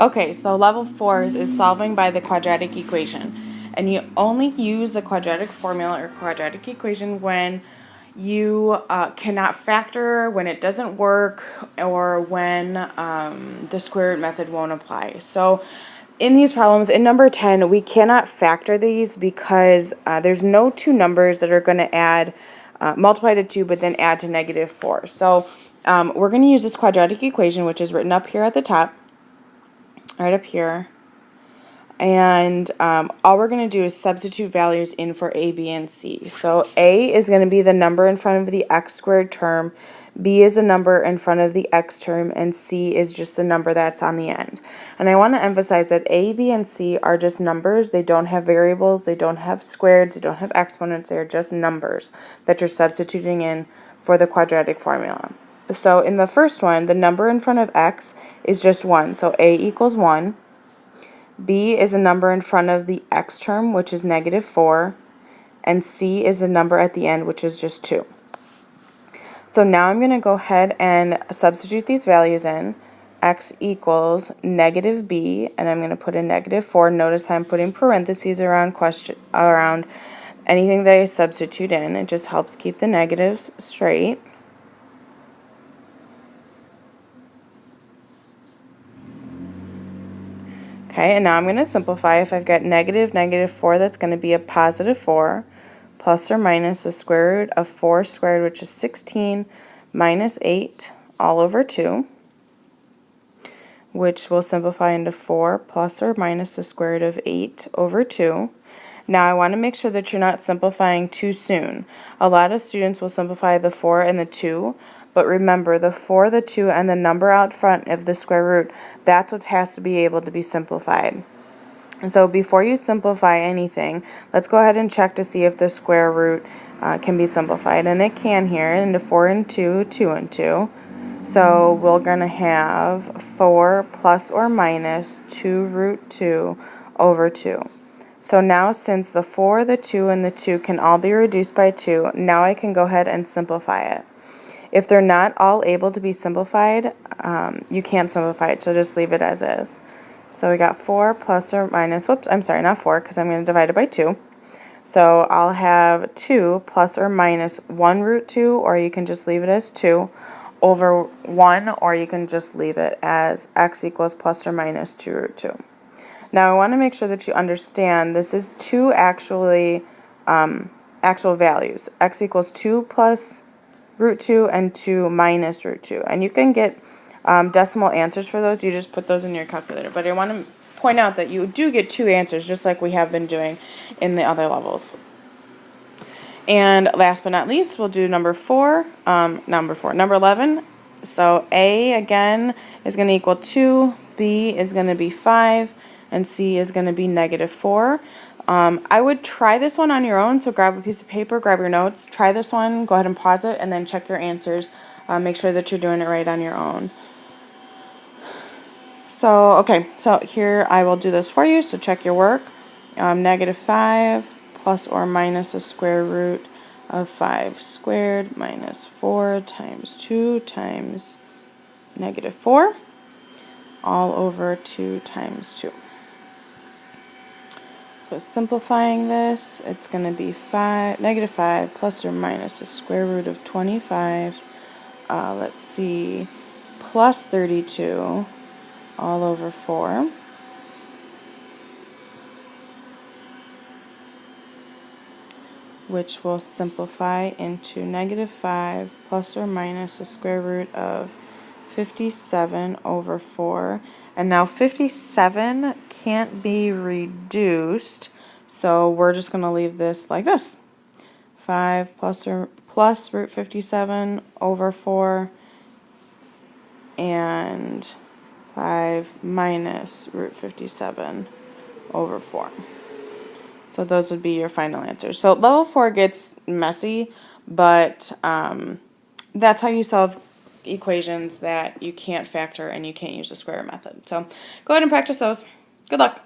Okay, so level 4 is solving by the quadratic equation. And you only use the quadratic formula or quadratic equation when you cannot factor, when it doesn't work, or when the square root method won't apply. So in these problems, in number 10, we cannot factor these because there's no two numbers that are going to add, multiply to 2, but then add to negative 4. So we're going to use this quadratic equation, which is written up here at the top, right up here. And all we're going to do is substitute values in for a, b, and c. So a is going to be the number in front of the x squared term, b is a number in front of the x term, and c is just the number that's on the end. And I want to emphasize that a, b, and c are just numbers. They don't have variables, they don't have squareds, they don't have exponents, they're just numbers that you're substituting in for the quadratic formula. So in the first one, the number in front of x is just 1, so a equals 1. B is a number in front of the x term, which is negative 4, and c is a number at the end, which is just 2. So now I'm going to go ahead and substitute these values in. X equals negative b, and I'm going to put in negative 4. Notice how I'm putting parentheses around anything that I substitute in. It just helps keep the negatives straight. Okay, and now I'm going to simplify. If I've got negative 4, that's going to be a positive 4, plus or minus the square root of 4 squared, which is 16, minus 8, all over 2, which will simplify into 4 plus or minus the square root of 8 over 2. Now I want to make sure that you're not simplifying too soon. A lot of students will simplify the 4 and the 2, but remember the 4, the 2, and the number out front of the square root, that's what has to be able to be simplified. And so before you simplify anything, let's go ahead and check to see if the square root can be simplified. And it can here, into 4 and 2, 2 and 2. So we're going to have 4 plus or minus 2 root 2 over 2. So now since the 4, the 2, and the 2 can all be reduced by 2, now I can go ahead and simplify it. If they're not all able to be simplified, you can't simplify it, so just leave it as is. So we got 4 plus or minus, whoops, I'm sorry, not 4, because I'm going to divide it by 2. So I'll have 2 plus or minus 1 root 2, or you can just leave it as 2, over 1, or you can just leave it as x equals plus or minus 2 root 2. Now I want to make sure that you understand this is two actual values. X equals 2 plus root 2 and 2 minus root 2. And you can get decimal answers for those. You just put those in your calculator. But I want to point out that you do get two answers, just like we have been doing in the other levels. And last but not least, we'll do number 11. So A, again, is going to equal 2. B is going to be 5. And C is going to be negative 4. I would try this one on your own, so grab a piece of paper, grab your notes, try this one, go ahead and pause it, and then check your answers. Make sure that you're doing it right on your own. So, okay, so here I will do this for you, so check your work. Negative 5 plus or minus the square root of 5 squared minus 4 times 2 times negative 4, all over 2 times 2. So simplifying this, it's going to be negative 5 plus or minus the square root of 25, let's see, plus 32 all over 4. Which will simplify into negative 5 plus or minus the square root of 57 over 4. And now 57 can't be reduced, so we're just going to leave this like this. 5 plus root 57 over 4, and 5 minus root 57 over 4. So those would be your final answers. So level 4 gets messy, but that's how you solve equations that you can't factor and you can't use the square root method. So go ahead and practice those. Good luck.